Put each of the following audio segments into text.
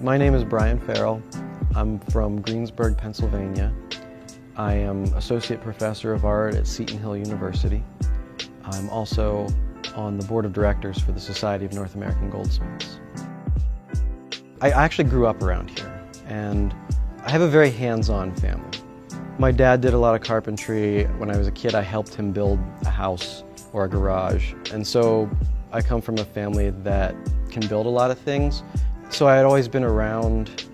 My name is Brian Farrell. I'm from Greensburg, Pennsylvania. I am Associate Professor of Art at Seton Hill University. I'm also on the Board of Directors for the Society of North American Goldsmiths. I actually grew up around here, and I have a very hands-on family. My dad did a lot of carpentry. When I was a kid, I helped him build a house or a garage, and so I come from a family that can build a lot of things. So I had always been around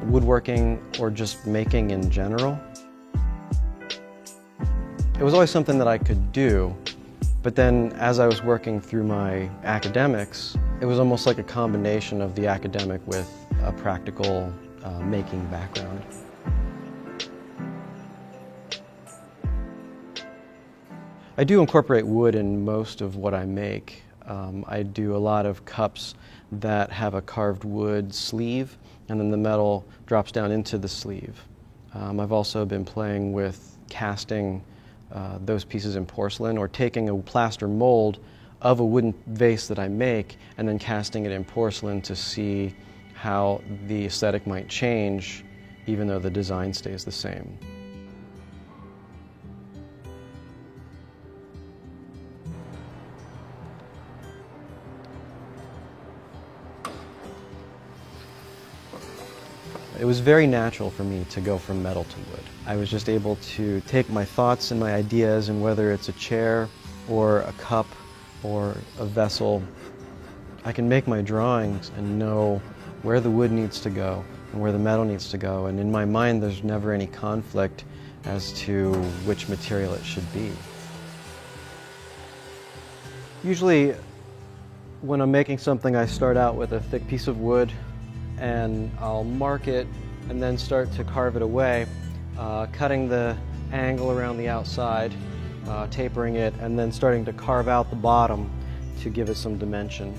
woodworking or just making in general. It was always something that I could do, but then as I was working through my academics, it was almost like a combination of the academic with a practical making background. I do incorporate wood in most of what I make. I do a lot of cups that have a carved wood sleeve, and then the metal drops down into the sleeve. I've also been playing with casting those pieces in porcelain, or taking a plaster mold of a wooden vase that I make and then casting it in porcelain to see how the aesthetic might change even though the design stays the same. It was very natural for me to go from metal to wood. I was just able to take my thoughts and my ideas, and whether it's a chair or a cup or a vessel, I can make my drawings and know where the wood needs to go and where the metal needs to go. And in my mind, there's never any conflict as to which material it should be. Usually, when I'm making something, I start out with a thick piece of wood, and I'll mark it and then start to carve it away, cutting the angle around the outside, tapering it, and then starting to carve out the bottom to give it some dimension.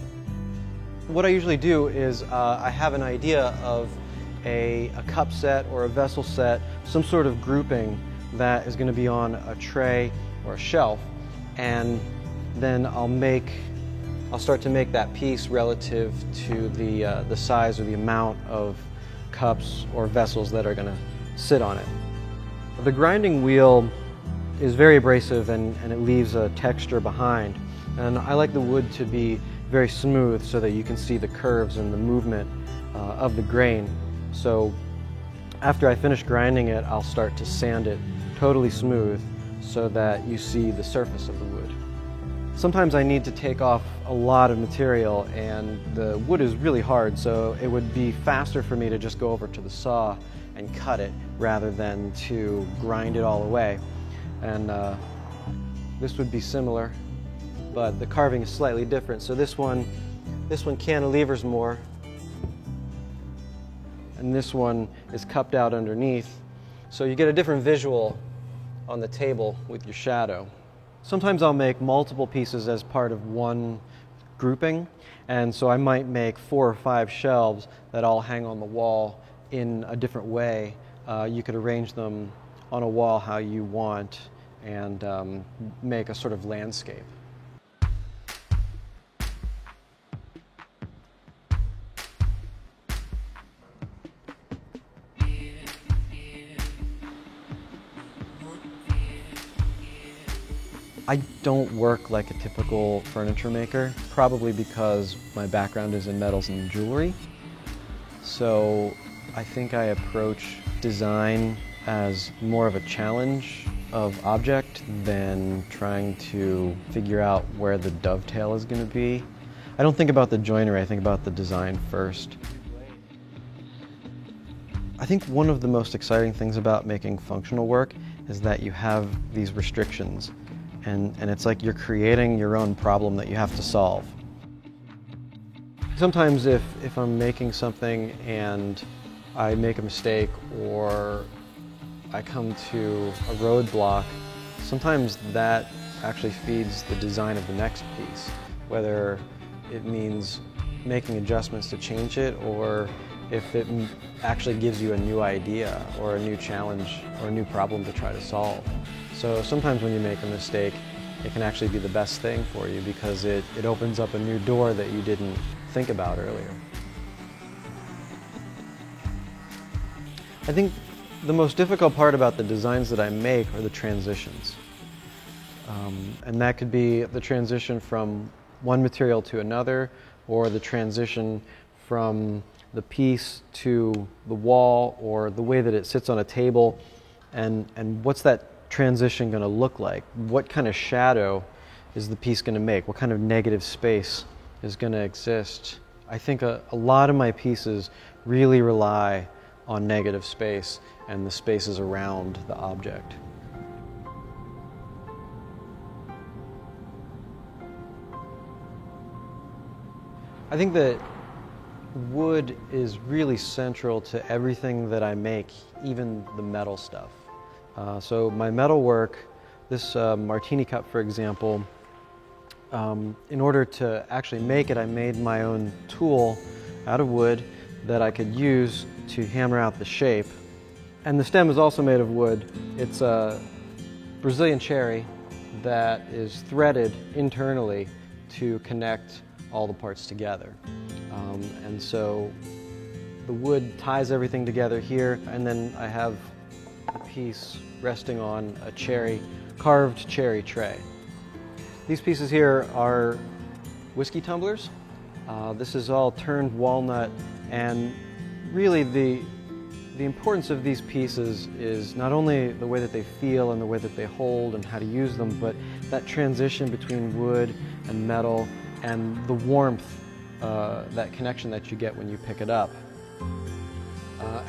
What I usually do is I have an idea of a cup set or a vessel set, some sort of grouping that is going to be on a tray or a shelf, and then I'll start to make that piece relative to the size or the amount of cups or vessels that are going to sit on it. The grinding wheel is very abrasive, and it leaves a texture behind. And I like the wood to be very smooth so that you can see the curves and the movement of the grain. So after I finish grinding it, I'll start to sand it totally smooth so that you see the surface of the wood. Sometimes I need to take off a lot of material, and the wood is really hard, so it would be faster for me to just go over to the saw and cut it rather than to grind it all away. And this would be similar, but the carving is slightly different. So this one cantilevers more, and this one is cupped out underneath. So you get a different visual on the table with your shadow. Sometimes I'll make multiple pieces as part of one grouping, and so I might make 4 or 5 shelves that all hang on the wall in a different way. You could arrange them on a wall how you want and make a sort of landscape. I don't work like a typical furniture maker, probably because my background is in metals and jewelry. So I think I approach design as more of a challenge of object than trying to figure out where the dovetail is going to be. I don't think about the joinery, I think about the design first. I think one of the most exciting things about making functional work is that you have these restrictions. And it's like you're creating your own problem that you have to solve. Sometimes if I'm making something and I make a mistake or I come to a roadblock, sometimes that actually feeds the design of the next piece, whether it means making adjustments to change it or if it actually gives you a new idea or a new challenge or a new problem to try to solve. So sometimes when you make a mistake, it can actually be the best thing for you because it opens up a new door that you didn't think about earlier. I think the most difficult part about the designs that I make are the transitions. And that could be the transition from one material to another, or the transition from the piece to the wall, or the way that it sits on a table, and what's that transition going to look like? What kind of shadow is the piece going to make? What kind of negative space is going to exist? I think a lot of my pieces really rely on negative space and the spaces around the object. I think that wood is really central to everything that I make, even the metal stuff. So my metal work, this martini cup, for example, in order to actually make it, I made my own tool out of wood that I could use to hammer out the shape. And the stem is also made of wood. It's a Brazilian cherry that is threaded internally to connect all the parts together. And so the wood ties everything together here, and then I have a piece resting on a carved cherry tray. These pieces here are whiskey tumblers. This is all turned walnut, and really the importance of these pieces is not only the way that they feel and the way that they hold and how to use them, but that transition between wood and metal and the warmth, that connection that you get when you pick it up.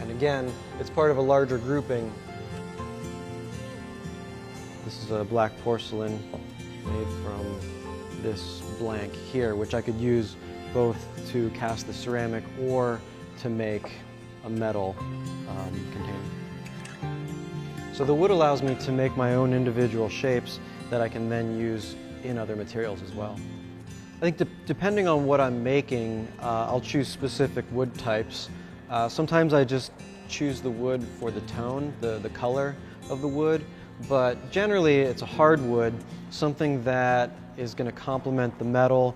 And again, it's part of a larger grouping. This is a black porcelain made from this blank here, which I could use both to cast the ceramic or to make a metal container. So the wood allows me to make my own individual shapes that I can then use in other materials as well. I think depending on what I'm making, I'll choose specific wood types. Sometimes I just choose the wood for the tone, the color of the wood, but generally it's a hardwood, something that is going to complement the metal.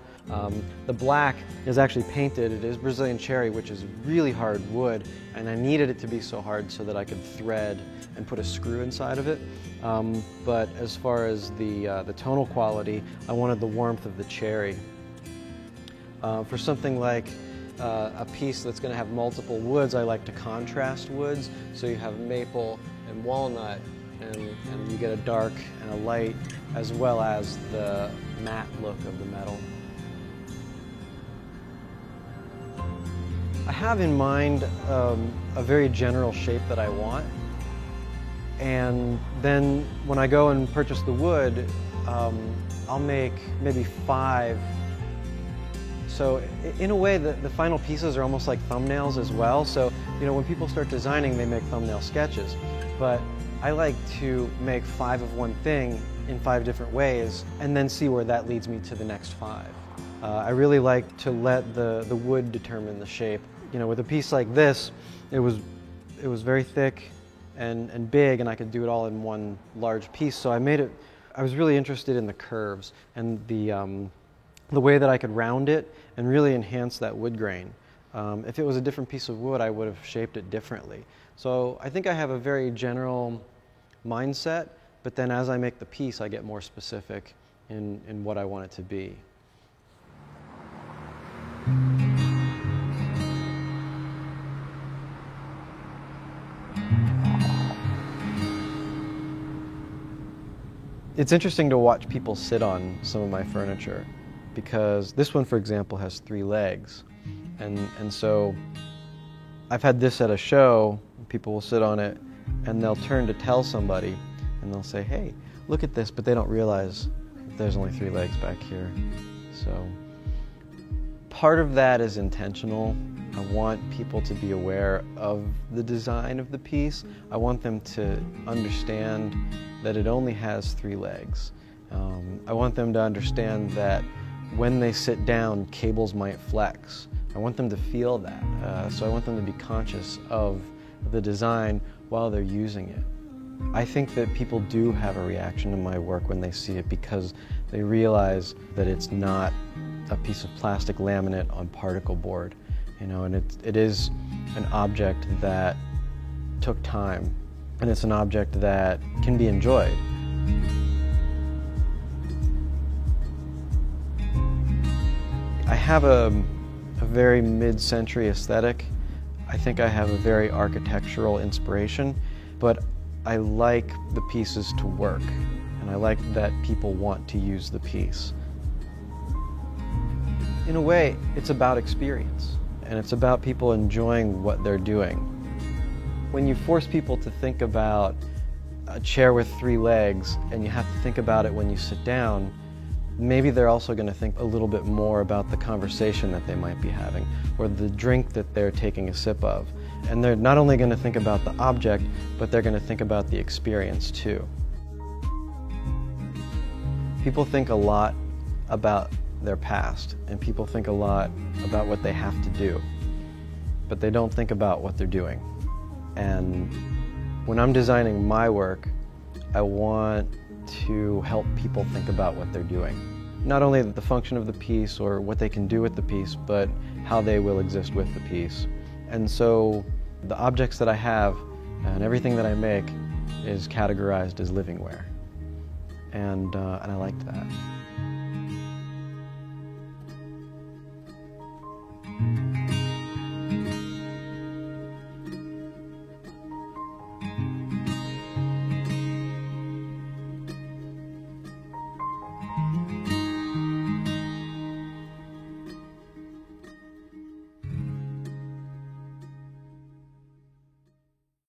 The black is actually painted. It is Brazilian cherry, which is really hard wood, and I needed it to be so hard so that I could thread and put a screw inside of it. But as far as the tonal quality, I wanted the warmth of the cherry. For something like a piece that's going to have multiple woods, I like to contrast woods, so you have maple and walnut, and you get a dark and a light, as well as the matte look of the metal. I have in mind a very general shape that I want, and then when I go and purchase the wood, I'll make maybe 5. So in a way, the final pieces are almost like thumbnails as well. So, you know, when people start designing, they make thumbnail sketches. But I like to make 5 of one thing in 5 different ways, and then see where that leads me to the next 5. I really like to let the wood determine the shape. You know, with a piece like this, it was very thick and big, and I could do it all in one large piece. So I was really interested in the curves and the way that I could round it and really enhance that wood grain. If it was a different piece of wood, I would have shaped it differently. So I think I have a very general mindset, but then as I make the piece, I get more specific in what I want it to be. It's interesting to watch people sit on some of my furniture, because this one, for example, has 3 legs. And so I've had this at a show, people will sit on it, and they'll turn to tell somebody, and they'll say, hey, look at this, but they don't realize there's only 3 legs back here. So part of that is intentional. I want people to be aware of the design of the piece. I want them to understand that it only has 3 legs. I want them to understand that when they sit down, cables might flex. I want them to feel that. So I want them to be conscious of the design while they're using it. I think that people do have a reaction to my work when they see it, because they realize that it's not a piece of plastic laminate on particle board. You know, and it is an object that took time, and it's an object that can be enjoyed. I have a very mid-century aesthetic. I think I have a very architectural inspiration, but I like the pieces to work, and I like that people want to use the piece. In a way, it's about experience, and it's about people enjoying what they're doing. When you force people to think about a chair with 3 legs, and you have to think about it when you sit down, maybe they're also going to think a little bit more about the conversation that they might be having, or the drink that they're taking a sip of. And they're not only going to think about the object, but they're going to think about the experience too. People think a lot about their past, and people think a lot about what they have to do, but they don't think about what they're doing. And when I'm designing my work, I want to help people think about what they're doing. Not only the function of the piece or what they can do with the piece, but how they will exist with the piece. And so the objects that I have and everything that I make is categorized as livingware. And I like that.